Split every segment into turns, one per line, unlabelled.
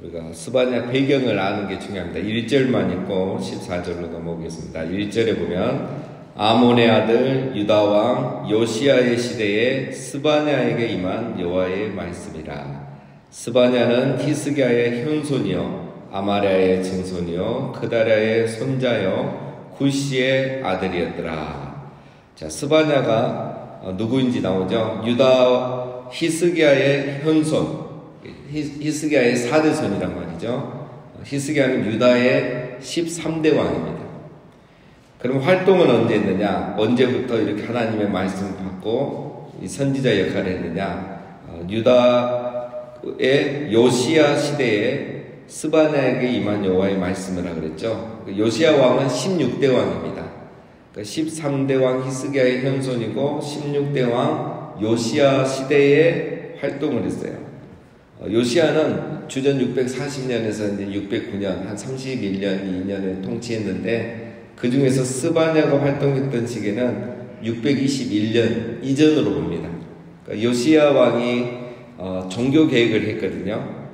우리가 스바냐 배경을 아는 게 중요합니다. 1절만 읽고 14절로 넘어오겠습니다. 1절에 보면 아몬의 아들 유다왕 요시야의 시대에 스바냐에게 임한 여호와의 말씀이라. 스바냐는 히스기야의 현손이요 아마랴의 증손이요 그다랴의 손자요 구시의 아들이었더라. 자, 스바냐가 누구인지 나오죠. 유다 히스기야의 현손, 히스기야의 4대손이란 말이죠. 히스기야는 유다의 13대 왕입니다. 그럼 활동은 언제 했느냐? 언제부터 이렇게 하나님의 말씀을 받고 이 선지자 역할을 했느냐? 유다의 요시야 시대에 스바냐에게 임한 여호와의 말씀이라 그랬죠. 요시야 왕은 16대 왕입니다. 13대 왕 히스기야의 현손이고 16대 왕 요시야 시대에 활동을 했어요. 요시야는 주전 640년에서 이제 609년 한 31년, 2년을 통치했는데 그 중에서 스바냐가 활동했던 시기는 621년 이전으로 봅니다. 그러니까 요시야 왕이 종교 개혁을 했거든요.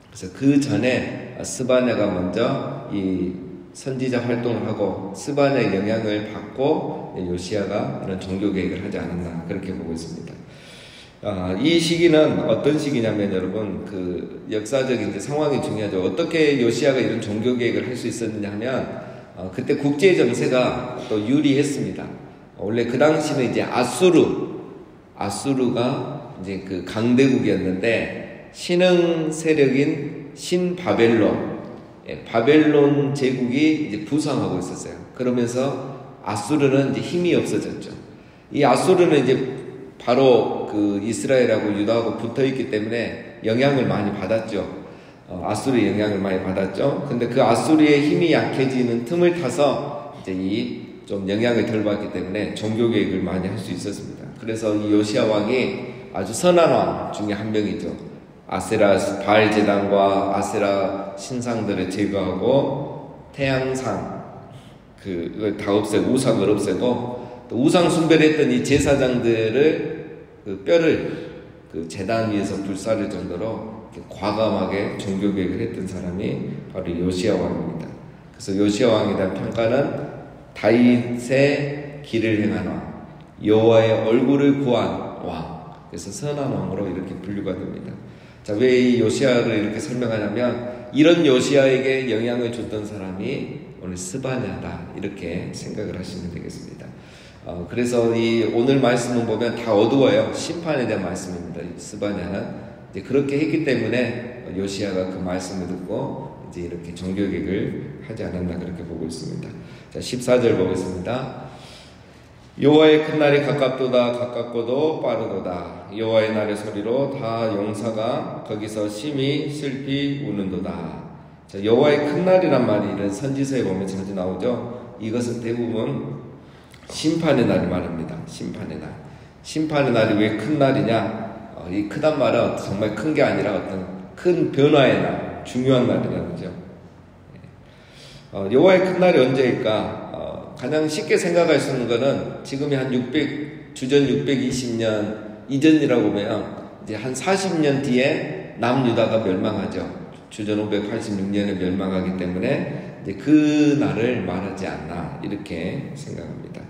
그래서 그 전에 스바냐가 먼저 이 선지자 활동을 하고 스바냐의 영향을 받고 요시야가 이런 종교 개혁을 하지 않았나 그렇게 보고 있습니다. 이 시기는 어떤 시기냐면 여러분 그 역사적인 이제 상황이 중요하죠. 어떻게 요시야가 이런 종교 개혁을 할 수 있었느냐 하면 그때 국제 정세가 또 유리했습니다. 원래 그 당시는 이제 아수르가 이제 그 강대국이었는데 신흥 세력인 신바벨론, 바벨론 제국이 이제 부상하고 있었어요. 그러면서 아수르는 이제 힘이 없어졌죠. 이 아수르는 이제 바로 그 이스라엘하고 유다하고 붙어 있기 때문에 영향을 많이 받았죠. 아수르의 영향을 많이 받았죠. 근데 그 아수르의 힘이 약해지는 틈을 타서 이제 이 좀 영향을 덜 받기 때문에 종교 개혁을 많이 할 수 있었습니다. 그래서 이 요시야 왕이 아주 선한 왕 중에 한 명이죠. 아세라 바알 제단과 아세라 신상들을 제거하고 태양상 그걸 다 없애고 우상을 없애고 또 우상 숭배했던 이 제사장들을 그 뼈를 그 제단 위에서 불사를 정도로 과감하게 종교 개혁을 했던 사람이 바로 요시야 왕입니다. 그래서 요시야 왕에 대한 평가는 다윗의 길을 행한 왕, 여호와의 얼굴을 구한 왕. 그래서 선한 왕으로 이렇게 분류가 됩니다. 자, 왜 이 요시야를 이렇게 설명하냐면 이런 요시야에게 영향을 줬던 사람이 오늘 스바냐다 이렇게 생각을 하시면 되겠습니다. 그래서 이 오늘 말씀을 보면 다 어두워요. 심판에 대한 말씀입니다. 스바냐는 이제 그렇게 했기 때문에 요시야가 그 말씀을 듣고 이제 이렇게 종교개혁을 하지 않았나 그렇게 보고 있습니다. 자, 14절 보겠습니다. 여호와의 큰 날이 가깝도다 가깝고도 빠르도다. 여호와의 날의 소리로 다 용사가 거기서 심히 슬피 우는도다. 자, 여호와의 큰 날이란 말이 이런 선지서에 보면 자주 나오죠. 이것은 대부분 심판의 날을 말합니다. 심판의 날. 심판의 날이 왜 큰 날이냐? 이 크단 말은 정말 큰 게 아니라 어떤 큰 변화의 날, 중요한 날이라는 거죠. 여호와의 큰 날이 언제일까? 가장 쉽게 생각할 수 있는 것은 지금이 한 주전 620년 이전이라고 보면 이제 한 40년 뒤에 남유다가 멸망하죠. 주전 586년에 멸망하기 때문에 이제 그 날을 말하지 않나 이렇게 생각합니다.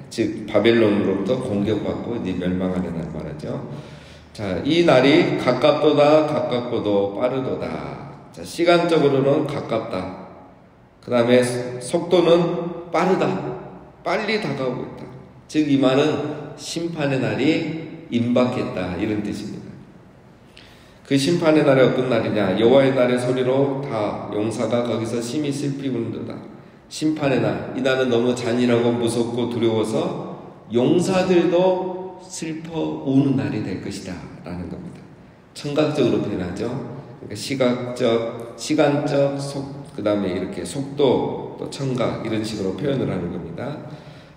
즉 바벨론으로부터 공격받고 이제 멸망하는 날 말하죠. 자, 이 날이 가깝도다 가깝고도 빠르도다. 자, 시간적으로는 가깝다. 그 다음에 속도는 빠르다. 빨리 다가오고 있다. 즉 이 말은 심판의 날이 임박했다 이런 뜻입니다. 그 심판의 날이 어떤 날이냐? 여호와의 날의 소리로 다 용사가 거기서 심히 슬피 우는도다. 심판의 날, 이 날은 너무 잔인하고 무섭고 두려워서 용사들도 슬퍼 우는 날이 될 것이다 라는 겁니다. 청각적으로 표현하죠. 그러니까 시간적, 그 다음에 이렇게 속도, 또 청각 이런 식으로 표현을 하는 겁니다.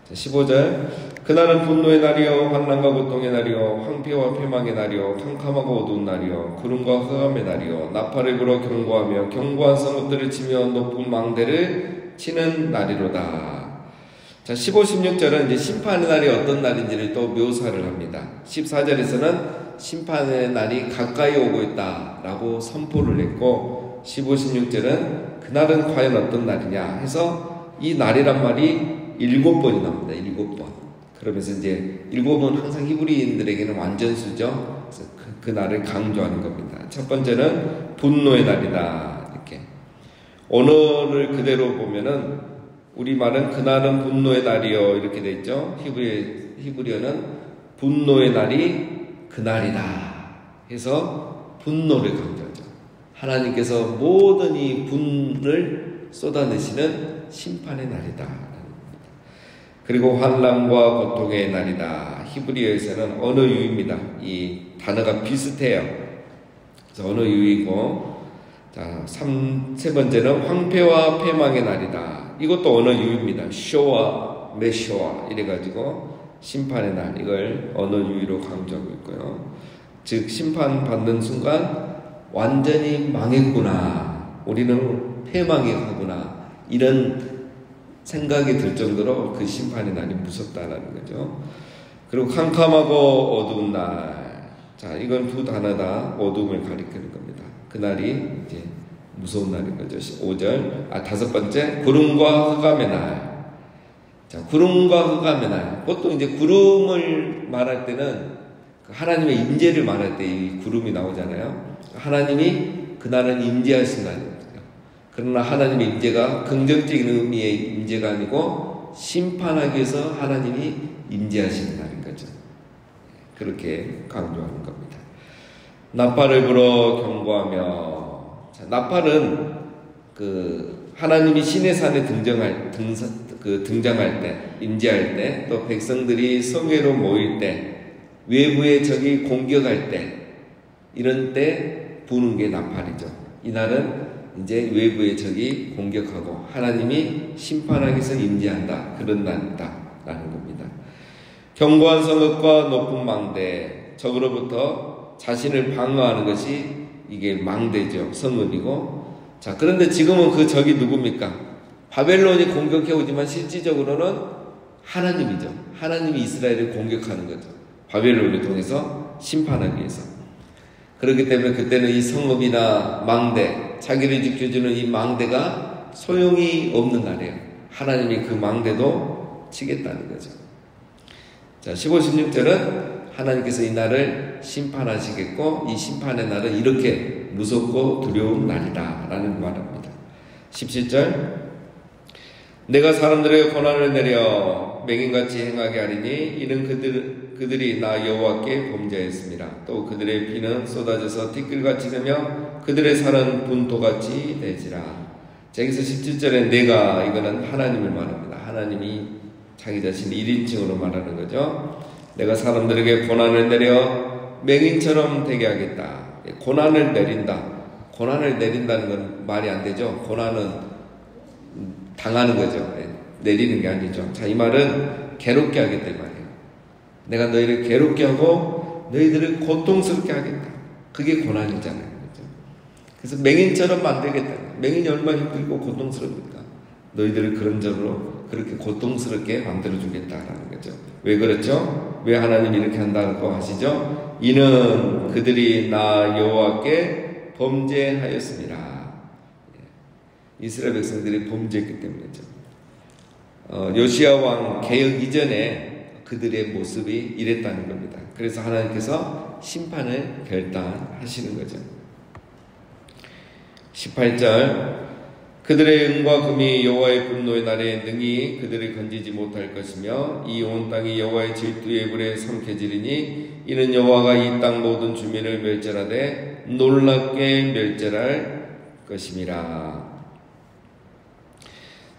자, 15절 그날은 분노의 날이요 환난과 고통의 날이요 황폐와 패망의 날이요 캄캄하고 어두운 날이요 구름과 흑암의 날이요 나팔을 불어 경고하며 견고한 성읍들을 치며 높은 망대를 치는 날이로다. 자, 15, 16절은 이제 심판의 날이 어떤 날인지를 또 묘사를 합니다. 14절에서는 심판의 날이 가까이 오고 있다라고 선포를 했고 15, 16절은 그날은 과연 어떤 날이냐 해서 이 날이란 말이 7번이 나옵니다. 7번. 그러면서 이제 7번 항상 히브리인들에게는 완전수죠. 그래서 그 날을 강조하는 겁니다. 첫 번째는 분노의 날이다. 이렇게 언어를 그대로 보면은 우리말은 그날은 분노의 날이요 이렇게 돼 있죠. 히브리어는 분노의 날이 그날이다 해서 분노를 강조하죠. 하나님께서 모든 이 분을 쏟아내시는 심판의 날이다. 그리고 환난과 고통의 날이다. 히브리어에서는 언어 유입니다. 이 단어가 비슷해요. 그래서 언어 유이고, 자, 세 번째는 황폐와 패망의 날이다. 이것도 언어 유입니다. 쇼와 메쇼와 이래가지고 심판의 날, 이걸 언어 유의로 강조하고 있고요. 즉 심판받는 순간 완전히 망했구나, 우리는 패망이 가구나, 이런 생각이 들 정도로 그 심판의 날이 무섭다라는 거죠. 그리고 캄캄하고 어두운 날, 자 이건 두 단어다 어두움을 가리키는 겁니다. 그날이 이제 무서운 날인 거죠. 5절, 다섯 번째 구름과 흑암의 날. 자, 구름과 흑암의 날. 보통 이제 구름을 말할 때는 하나님의 임재를 말할 때 이 구름이 나오잖아요. 하나님이 그날은 임재하신 날이거든요. 그러나 하나님의 임재가 긍정적인 의미의 임재가 아니고 심판하기 위해서 하나님이 임재하시는 날인 거죠. 그렇게 강조하는 겁니다. 나팔을 불어 경고하며, 자, 나팔은 그 하나님이 시내산에 등장할 때, 임재할 때, 또 백성들이 성회로 모일 때, 외부의 적이 공격할 때, 이런 때 부는 게 나팔이죠. 이날은 이제 외부의 적이 공격하고 하나님이 심판하기 위해서 임재한다, 그런 날이다 라는 겁니다. 견고한 성읍과 높은 망대, 적으로부터 자신을 방어하는 것이 이게 망대죠. 성읍이고. 자, 그런데 지금은 그 적이 누굽니까? 바벨론이 공격해 오지만 실질적으로는 하나님이죠. 하나님이 이스라엘을 공격하는 거죠. 바벨론을 통해서 심판하기 위해서. 그렇기 때문에 그때는 이 성읍이나 망대, 자기를 지켜주는 이 망대가 소용이 없는 날이에요. 하나님이 그 망대도 치겠다는 거죠. 자, 15, 16절은 하나님께서 이 날을 심판하시겠고, 이 심판의 날은 이렇게 무섭고 두려운 날이다 라는 말입니다. 17절, 내가 사람들에게 고난을 내려 맹인같이 행하게 하리니 이는 그들이 나 여호와께 범죄했습니다. 또 그들의 피는 쏟아져서 티끌같이 되며 그들의 살은 분토같이 되지라. 자, 여기서 17절에 내가, 이거는 하나님을 말합니다. 하나님이 자기 자신 1인칭으로 말하는 거죠. 내가 사람들에게 고난을 내려 맹인처럼 되게 하겠다. 고난을 내린다. 고난을 내린다는 건 말이 안 되죠. 고난은 당하는 거죠. 내리는 게 아니죠. 자, 이 말은 괴롭게 하겠다 이 말이에요. 내가 너희를 괴롭게 하고 너희들을 고통스럽게 하겠다. 그게 고난이잖아요. 그렇죠? 그래서 맹인처럼 만들겠다. 맹인이 얼마나 힘들고 고통스럽니까? 너희들을 그런 점으로 그렇게 고통스럽게 만들어주겠다라는 거죠. 왜 그렇죠? 왜 하나님이 이렇게 한다고 하시죠? 이는 그들이 나 여호와께 범죄하였습니다. 이스라엘 백성들이 범죄했기 때문이죠. 요시야 왕 개혁 이전에 그들의 모습이 이랬다는 겁니다. 그래서 하나님께서 심판을 결단하시는 거죠. 18절, 그들의 은과 금이 여호와의 분노의 날에 능히 그들을 건지지 못할 것이며 이 온 땅이 여호와의 질투의 불에 삼켜지리니 이는 여호와가 이 땅 모든 주민을 멸절하되 놀랍게 멸절할 것임이라.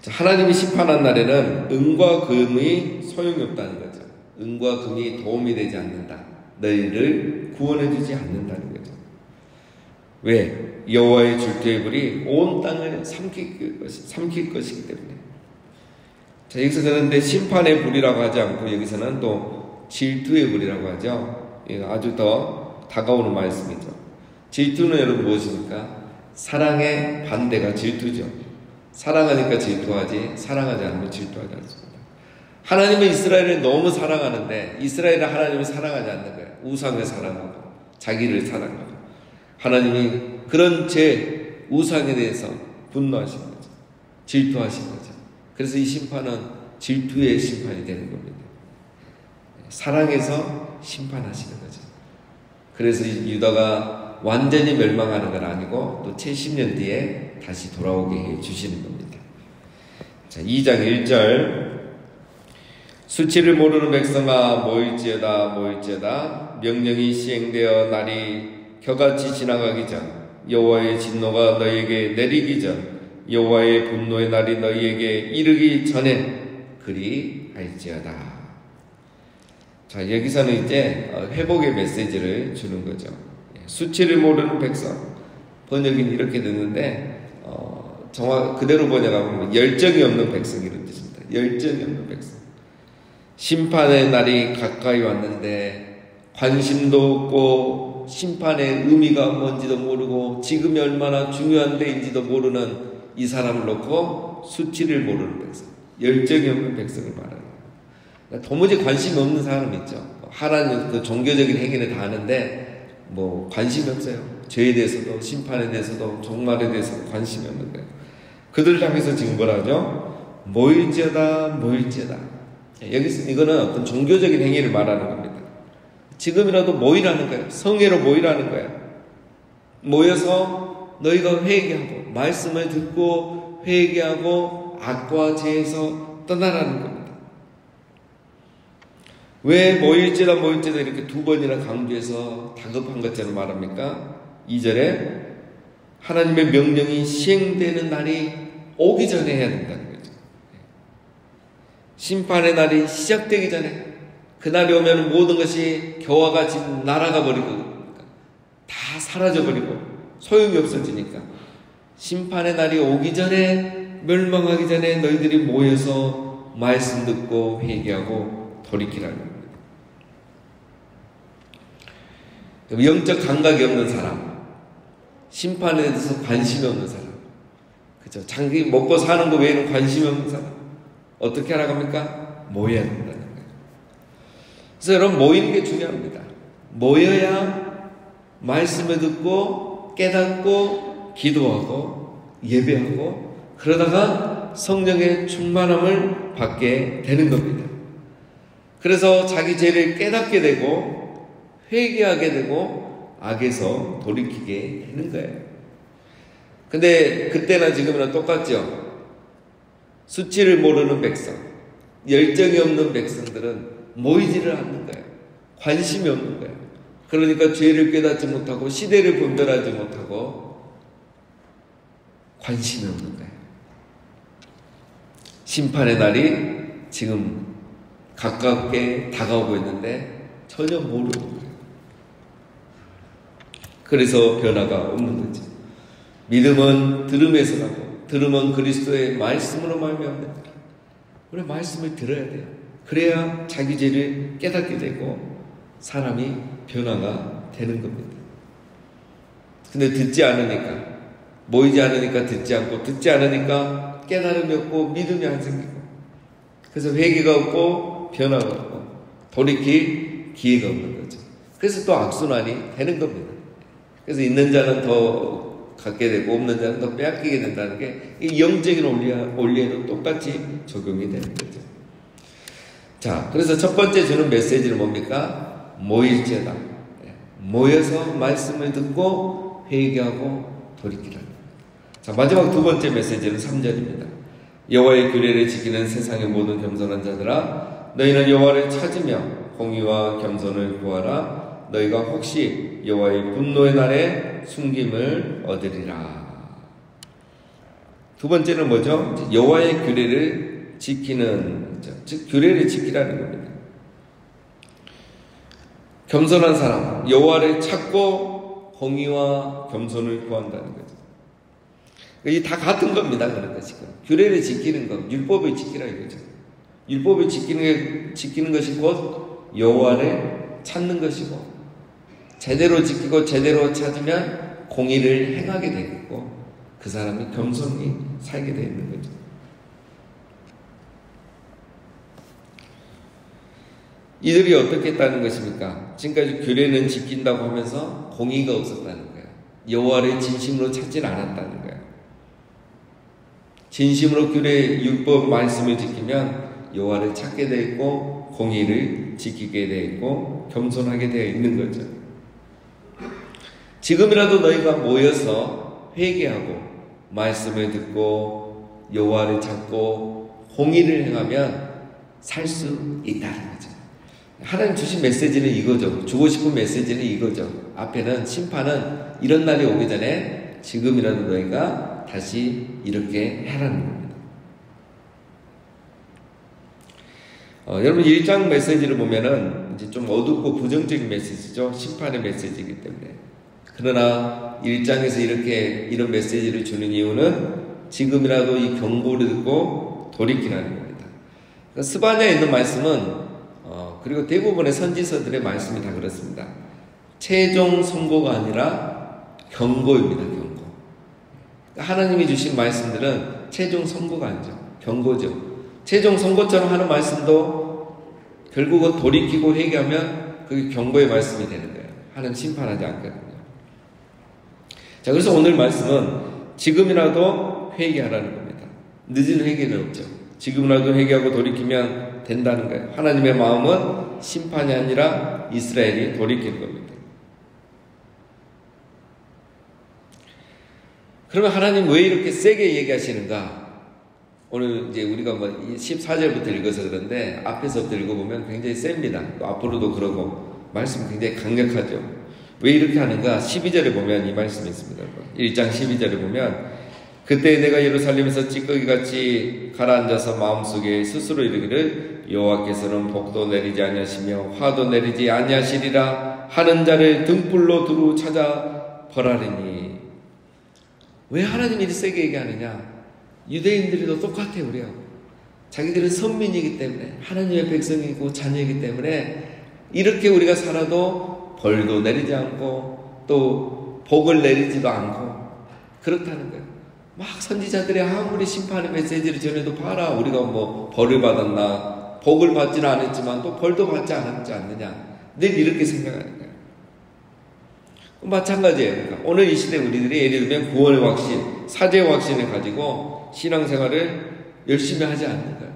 하나님이 심판한 날에는 은과 금이 소용이 없다는 거죠. 은과 금이 도움이 되지 않는다. 너희를 구원해 주지 않는다는 거죠. 왜? 여호와의 질투의 불이 온 땅을 삼킬 것이기 때문에. 자, 여기서 그런데 심판의 불이라고 하지 않고 여기서는 또 질투의 불이라고 하죠. 아주 더 다가오는 말씀이죠. 질투는 여러분 무엇입니까? 사랑의 반대가 질투죠. 사랑하니까 질투하지, 사랑하지 않으면 질투하지 않습니다. 하나님은 이스라엘을 너무 사랑하는데 이스라엘을 하나님이 사랑하지 않는 거예요. 우상을 사랑하고 자기를 사랑하고. 하나님이 그런 제 우상에 대해서 분노하신 거죠. 질투하신 거죠. 그래서 이 심판은 질투의 심판이 되는 겁니다. 사랑해서 심판하시는 거죠. 그래서 유다가 완전히 멸망하는 건 아니고 또 70년 뒤에 다시 돌아오게 해 주시는 겁니다. 자, 2장 1절. 수치를 모르는 백성아 모일지어다 모일지어다. 명령이 시행되어 날이 겨같이 지나가기 전 여호와의 진노가 너희에게 내리기 전 여호와의 분노의 날이 너희에게 이르기 전에 그리할지어다. 자, 여기서는 이제 회복의 메시지를 주는 거죠. 수치를 모르는 백성. 번역은 이렇게 듣는데 그대로 번역하면 열정이 없는 백성이라는 뜻입니다. 열정이 없는 백성. 심판의 날이 가까이 왔는데 관심도 없고 심판의 의미가 뭔지도 모르고 지금이 얼마나 중요한 데인지도 모르는 이 사람을 놓고 수치를 모르는 백성, 열정이 없는 백성을 말하는 거예요. 도무지 관심이 없는 사람 있죠. 하나님 그 종교적인 행위는 다 하는데 뭐 관심이 없어요. 죄에 대해서도 심판에 대해서도 종말에 대해서도 관심이 없는 거예요. 그들을 향해서 지금 뭐라 하죠? 모일지어다 모일지어다. 여기서 이거는 어떤 종교적인 행위를 말하는 겁니다. 지금이라도 모이라는 거예요. 성회로 모이라는 거예요. 모여서 너희가 회개하고 말씀을 듣고 회개하고 악과 죄에서 떠나라는 겁니다. 왜 모일지다 모일지다 이렇게 두 번이나 강조해서 다급한 것처럼 말합니까? 2절에 하나님의 명령이 시행되는 날이 오기 전에 해야 된다는 거죠. 심판의 날이 시작되기 전에, 그날이 오면 모든 것이 겨와 같이 날아가 버리고 다 사라져 버리고 소용이 없어지니까 심판의 날이 오기 전에, 멸망하기 전에 너희들이 모여서 말씀 듣고 회개하고 돌이키라는 겁니다. 영적 감각이 없는 사람, 심판에 대해서 관심이 없는 사람, 그죠? 장기 먹고 사는 거 외에는 관심이 없는 사람, 어떻게 하라고 합니까? 모여야 된다는 거예요. 그래서 여러분, 모이는 게 중요합니다. 모여야 말씀을 듣고 깨닫고 기도하고 예배하고 그러다가 성령의 충만함을 받게 되는 겁니다. 그래서 자기 죄를 깨닫게 되고 회개하게 되고 악에서 돌이키게 되는 거예요. 근데 그때나 지금이나 똑같죠. 수치를 모르는 백성, 열정이 없는 백성들은 모이지를 않는 거예요. 관심이 없는 거예요. 그러니까 죄를 깨닫지 못하고 시대를 분별하지 못하고 관심이 없는 거예요. 심판의 날이 지금 가깝게 다가오고 있는데 전혀 모르는 거예요. 그래서 변화가 없는 거지. 믿음은 들음에서 나고 들음은 그리스도의 말씀으로 말미암는다. 우리 말씀을 들어야 돼요. 그래야 자기 죄를 깨닫게 되고 사람이 변화가 되는 겁니다. 근데 듣지 않으니까, 모이지 않으니까 듣지 않고, 듣지 않으니까 깨달음이 없고 믿음이 안 생기고, 그래서 회개가 없고 변화가 없고 돌이킬 기회가 없는 거죠. 그래서 또 악순환이 되는 겁니다. 그래서 있는 자는 더 갖게 되고 없는 자는 더 빼앗기게 된다는 게 이 영적인 원리에도 똑같이 적용이 되는 거죠. 자, 그래서 첫 번째 주는 메시지는 뭡니까? 모일지어다. 모여서 말씀을 듣고 회개하고 돌이키라. 자, 마지막 두 번째 메시지는 3절입니다. 여호와의 규례를 지키는 세상의 모든 겸손한 자들아, 너희는 여호와를 찾으며 공의와 겸손을 구하라. 너희가 혹시 여호와의 분노의 날에 숨김을 얻으리라. 두 번째는 뭐죠? 여호와의 규례를 지키는, 즉 규례를 지키라는 겁니다. 겸손한 사람, 여호와를 찾고 공의와 겸손을 구한다는 거죠. 이게 다 같은 겁니다. 그러니까 지금 규례를 지키는 것, 율법을 지키라 이거죠. 율법을 지키는 것이 곧 여호와를 찾는 것이고, 제대로 지키고 제대로 찾으면 공의를 행하게 되겠고 그 사람이 겸손히 살게 되는 거죠. 이들이 어떻게 했다는 것입니까? 지금까지 규례는 지킨다고 하면서 공의가 없었다는 거예요. 여호와를 진심으로 찾지 않았다는 거예요. 진심으로 규례 율법 말씀을 지키면 여호와를 찾게 되어 있고 공의를 지키게 되어 있고 겸손하게 되어 있는 거죠. 지금이라도 너희가 모여서 회개하고 말씀을 듣고 여호와를 찾고 공의를 행하면 살 수 있다는 거죠. 하나님 주신 메시지는 이거죠. 주고 싶은 메시지는 이거죠. 앞에는 심판은 이런 날이 오기 전에 지금이라도 너희가 다시 이렇게 해라는 겁니다. 여러분 1장 메시지를 보면은 이제 좀 어둡고 부정적인 메시지죠. 심판의 메시지이기 때문에. 그러나 1장에서 이렇게 이런 메시지를 주는 이유는 지금이라도 이 경고를 듣고 돌이키라는 겁니다. 스바냐에 있는 말씀은 그리고 대부분의 선지서들의 말씀이 다 그렇습니다. 최종 선고가 아니라 경고입니다. 경고. 하나님이 주신 말씀들은 최종 선고가 아니죠. 경고죠. 최종 선고처럼 하는 말씀도 결국은 돌이키고 회개하면 그게 경고의 말씀이 되는 거예요. 하나님 심판하지 않거든요. 자, 그래서 오늘 말씀은 지금이라도 회개하라는 겁니다. 늦은 회개는 없죠. 지금이라도 회개하고 돌이키면 된다는 거예요. 하나님의 마음은 심판이 아니라 이스라엘이 돌이키는 겁니다. 그러면 하나님 왜 이렇게 세게 얘기하시는가? 오늘 이제 우리가 14절부터 읽어서 그런데 앞에서부터 읽어보면 굉장히 셉니다. 또 앞으로도 그러고 말씀 굉장히 강력하죠. 왜 이렇게 하는가? 12절에 보면 이 말씀이 있습니다. 1장 12절에 보면 그때 내가 예루살렘에서 찌꺼기같이 가라앉아서 마음속에 스스로 이르기를 여호와께서는 복도 내리지 아니하시며 화도 내리지 아니하시리라 하는 자를 등불로 두루 찾아 벌하리니. 왜 하나님이 이렇게 세게 얘기하느냐? 유대인들도 똑같아요. 우리하고 자기들은 선민이기 때문에 하나님의 백성이고 자녀이기 때문에 이렇게 우리가 살아도 벌도 내리지 않고 또 복을 내리지도 않고 그렇다는 거예요. 막 선지자들이 아무리 심판의 메시지를 전해도 봐라 우리가 뭐 벌을 받았나 복을 받지는 않았지만 또 벌도 받지 않았지 않느냐 늘 이렇게 생각하는 거예요. 마찬가지예요. 그러니까 오늘 이 시대 우리들이 예를 들면 구원의 확신, 사죄의 확신을 가지고 신앙생활을 열심히 하지 않는 거예요.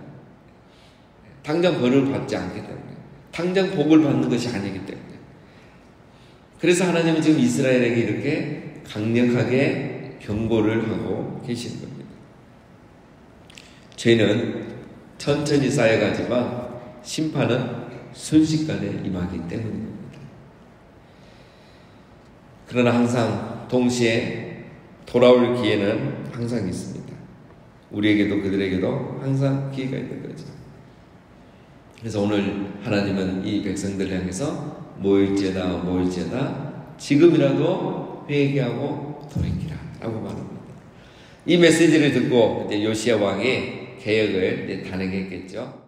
당장 벌을 받지 않기 때문에 당장 복을 받는 것이 아니기 때문에. 그래서 하나님은 지금 이스라엘에게 이렇게 강력하게 경고를 하고 계시는 겁니다. 죄는 천천히 쌓여가지만 심판은 순식간에 임하기 때문입니다. 그러나 항상 동시에 돌아올 기회는 항상 있습니다. 우리에게도 그들에게도 항상 기회가 있는 거죠. 그래서 오늘 하나님은 이 백성들을 향해서 모일지어다 지금이라도 회개하고 돌이키라 라고 말합니다. 이 메시지를 듣고 이제 요시야 왕이 개혁을 단행했겠죠.